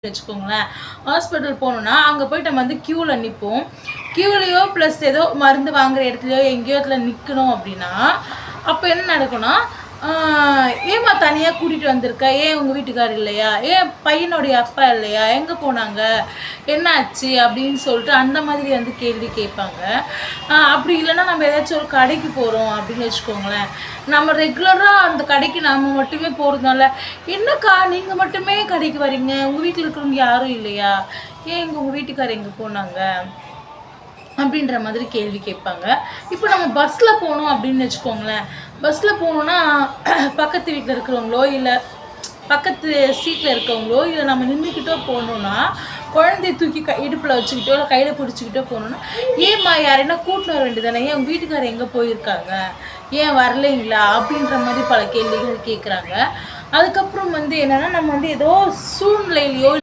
வச்சுக்கோங்களேன். ஹாஸ்பிட்டல் போனோம்னா அங்கே போயிட்டு நம்ம வந்து க்யூவில் நிற்போம். க்யூலையோ ப்ளஸ் ஏதோ மருந்து வாங்குற இடத்துலையோ எங்கேயோ இடத்துல நிற்கணும் அப்படின்னா அப்போ என்ன நடக்கும்னா, ஏம்மா தனியாக கூட்டிகிட்டு வந்திருக்க, ஏன் உங்கள் வீட்டுக்காரர் இல்லையா, ஏன் பையனுடைய அப்பா இல்லையா, எங்கே போனாங்க, என்ன ஆச்சு அப்படின்னு சொல்லிட்டு அந்த மாதிரி வந்து கேள்வி கேட்பாங்க. அப்படி இல்லைன்னா நம்ம ஏதாச்சும் ஒரு கடைக்கு போகிறோம் அப்படின்னு வச்சுக்கோங்களேன், நம்ம ரெகுலராக அந்த கடைக்கு நம்ம மட்டுமே போகிறதுனால, என்னக்கா நீங்கள் மட்டுமே கடைக்கு வரீங்க, உங்கள் வீட்டில் இருக்கிறவங்க யாரும் இல்லையா, ஏன் உங்கள் வீட்டுக்காரர் எங்கே போனாங்க அப்படின்ற மாதிரி கேள்வி கேட்பாங்க. இப்போ நம்ம பஸ்ஸில் போனோம் அப்படின்னு வச்சுக்கோங்களேன், பஸ்ஸில் போனோன்னா பக்கத்து வீட்டில் இருக்கிறவங்களோ இல்லை பக்கத்து சீட்டில் இருக்கவங்களோ இல்லை நம்ம நின்றுக்கிட்டோ போனோன்னா குழந்தைய தூக்கி இடுப்பில் வச்சுக்கிட்டோ இல்லை கையில் பிடிச்சிக்கிட்டோ போனோன்னா, ஏம்மா யாரைனா கூட்டின்னு வர வேண்டியதானே, ஏன் உங்கள் வீட்டுக்காரர் எங்கே போயிருக்காங்க, ஏன் வரலைங்களா அப்படின்ற மாதிரி பல கேள்விகள் கேட்குறாங்க. அதுக்கப்புறம் வந்து என்னென்னா நம்ம வந்து ஏதோ சூழ்நிலையிலையோ